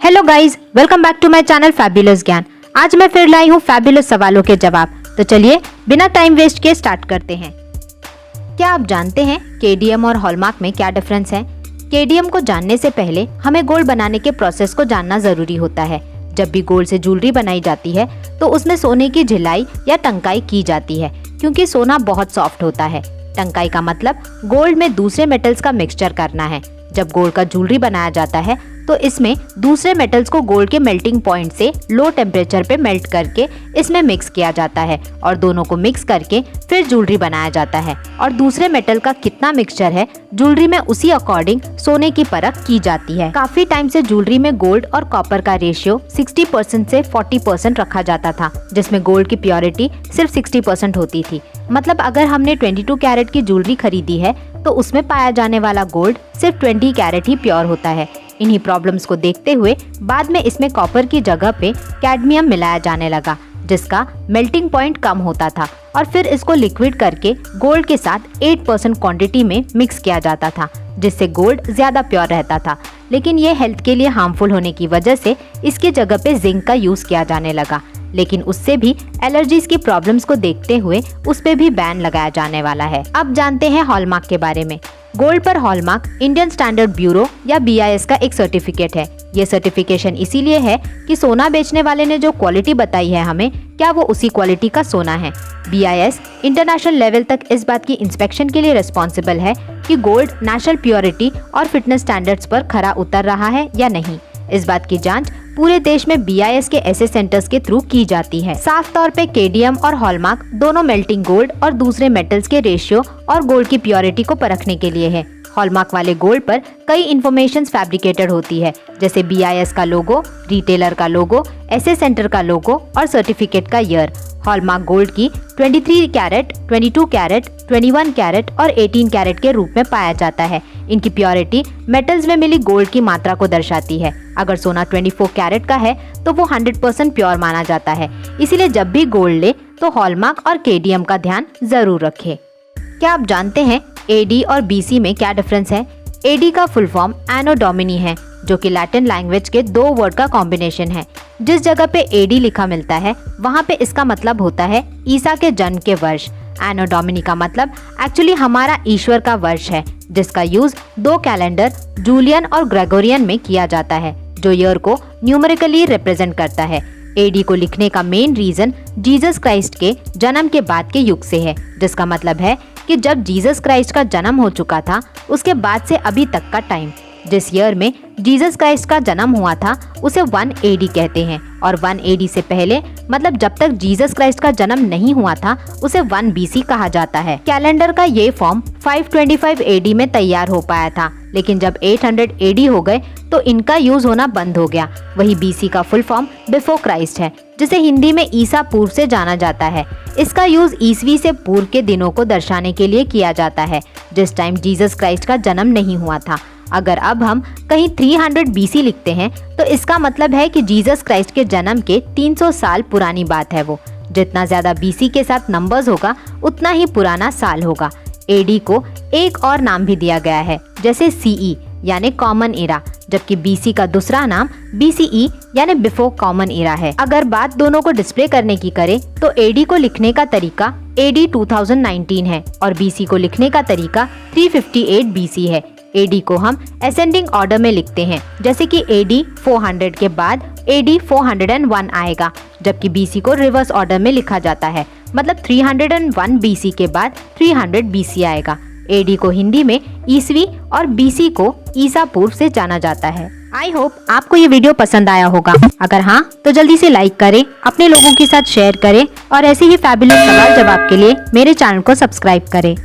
Hello guys, welcome back to my channel fabulous Gyan. आज मैं फिर लाई हूँ फैबुलस सवालों के जवाब। तो चलिए बिना टाइम वेस्ट किए स्टार्ट करते हैं। क्या आप जानते हैं केडीएम और हॉलमार्क में क्या डिफरेंस है? केडीएम को जानने से पहले हमें गोल्ड बनाने के प्रोसेस को जानना जरूरी होता है। जब भी गोल्ड से ज्वेलरी बनाई जाती है तो उसमें सोने की झिलाई या टंकाई की जाती है, क्योंकि सोना बहुत सॉफ्ट होता है। टंकाई का मतलब गोल्ड में दूसरे मेटल्स का मिक्सचर करना है। जब गोल्ड का ज्वेलरी बनाया जाता है तो इसमें दूसरे मेटल्स को गोल्ड के मेल्टिंग पॉइंट से लो टेम्परेचर पे मेल्ट करके इसमें मिक्स किया जाता है और दोनों को मिक्स करके फिर ज्वेलरी बनाया जाता है। और दूसरे मेटल का कितना मिक्सचर है ज्वेलरी में, उसी अकॉर्डिंग सोने की परख की जाती है। काफी टाइम से ज्वेलरी में गोल्ड और कॉपर का रेशियो 60% से 40% रखा जाता था, जिसमें गोल्ड की प्योरिटी सिर्फ 60% होती थी। मतलब अगर हमने 22 कैरेट की ज्वेलरी खरीदी है तो उसमें पाया जाने वाला गोल्ड सिर्फ 20 कैरेट ही प्योर होता है। इन्हीं प्रॉब्लम्स को देखते हुए बाद में इसमें कॉपर की जगह पे कैडमियम मिलाया जाने लगा, जिसका मेल्टिंग पॉइंट कम होता था और फिर इसको लिक्विड करके गोल्ड के साथ 8% क्वांटिटी में मिक्स किया जाता था, जिससे गोल्ड ज्यादा प्योर रहता था। लेकिन ये हेल्थ के लिए हार्मफुल होने की वजह से इसकी जगह पे जिंक का यूज किया जाने लगा। लेकिन उससे भी एलर्जीज की प्रॉब्लम्स को देखते हुए उस पे भी बैन लगाया जाने वाला है। अब जानते हैं हॉलमार्क के बारे में। गोल्ड पर हॉलमार्क इंडियन स्टैंडर्ड ब्यूरो या BIS का एक सर्टिफिकेट है। ये सर्टिफिकेशन इसीलिए है कि सोना बेचने वाले ने जो क्वालिटी बताई है हमें, क्या वो उसी क्वालिटी का सोना है। BIS इंटरनेशनल लेवल तक इस बात की इंस्पेक्शन के लिए रिस्पॉन्सिबल है कि गोल्ड नेशनल प्योरिटी और फिटनेस स्टैंडर्ड्स पर खरा उतर रहा है या नहीं। इस बात की जांच पूरे देश में BIS के ऐसे सेंटर्स के थ्रू की जाती है। साफ तौर पे केडीएम और हॉलमार्क दोनों मेल्टिंग गोल्ड और दूसरे मेटल्स के रेशियो और गोल्ड की प्योरिटी को परखने के लिए है। हॉलमार्क वाले गोल्ड पर कई इंफॉर्मेशन फैब्रिकेटेड होती है, जैसे BIS का लोगो, रिटेलर का लोगो, ऐसे सेंटर का लोगो और सर्टिफिकेट का ईयर। हॉलमार्क गोल्ड की 23 कैरेट, 22 कैरेट, 21 कैरेट और 18 कैरेट के रूप में पाया जाता है। इनकी प्योरिटी मेटल्स में मिली गोल्ड की मात्रा को दर्शाती है। अगर सोना 24 कैरेट का है तो वो 100% प्योर माना जाता है। इसीलिए जब भी गोल्ड ले तो हॉलमार्क और केडीएम का ध्यान जरूर रखें। क्या आप जानते हैं AD और BC में क्या डिफरेंस है? AD का फुल फॉर्म एनो डोमिनी है, जो कि लैटिन लैंग्वेज के 2 वर्ड का कॉम्बिनेशन है। जिस जगह पे AD लिखा मिलता है वहाँ पे इसका मतलब होता है ईसा के जन्म के वर्ष। एनो डोमिनी का मतलब एक्चुअली हमारा ईश्वर का वर्ष है, जिसका यूज 2 कैलेंडर जूलियन और ग्रेगोरियन में किया जाता है, जो ईयर को न्यूमेरिकली रिप्रेजेंट करता है। AD को लिखने का मेन रीजन जीसस क्राइस्ट के जन्म के बाद के युग से है, जिसका मतलब है कि जब जीसस क्राइस्ट का जन्म हो चुका था उसके बाद से अभी तक का टाइम। जिस ईयर में जीसस क्राइस्ट का जन्म हुआ था उसे 1 AD कहते हैं, और 1 AD से पहले मतलब जब तक जीसस क्राइस्ट का जन्म नहीं हुआ था उसे 1 BC कहा जाता है। कैलेंडर का ये फॉर्म 525 AD में तैयार हो पाया था, लेकिन जब 800 AD हो गए तो इनका यूज होना बंद हो गया। वही BC का फुल फॉर्म बिफोर क्राइस्ट है, जिसे हिंदी में ईसा पूर्व से जाना जाता है। इसका यूज ईसवी से पूर्व के दिनों को दर्शाने के लिए किया जाता है, जिस टाइम जीसस क्राइस्ट का जन्म नहीं हुआ था। अगर अब हम कहीं 300 BC लिखते हैं तो इसका मतलब है कि जीसस क्राइस्ट के जन्म के 300 साल पुरानी बात है वो। जितना ज्यादा BC के साथ नंबर्स होगा उतना ही पुराना साल होगा। AD को एक और नाम भी दिया गया है, जैसे CE यानी कॉमन एरा, जबकि BC का दूसरा नाम BCE यानी बिफोर कॉमन एरा है। अगर बात दोनों को डिस्प्ले करने की करें तो AD को लिखने का तरीका AD 2019 है और BC को लिखने का तरीका 358 BC है। AD को हम असेंडिंग ऑर्डर में लिखते हैं, जैसे कि AD 400 के बाद AD 401 आएगा, जबकि BC को रिवर्स ऑर्डर में लिखा जाता है, मतलब 301 BC के बाद 300 BC आएगा। AD को हिंदी में ईसवी और BC को ईसा पूर्व से जाना जाता है। आई होप आपको ये वीडियो पसंद आया होगा। अगर हाँ तो जल्दी से लाइक करें, अपने लोगों के साथ शेयर करें और ऐसे ही फैबुलस सवाल जवाब के लिए मेरे चैनल को सब्सक्राइब करें।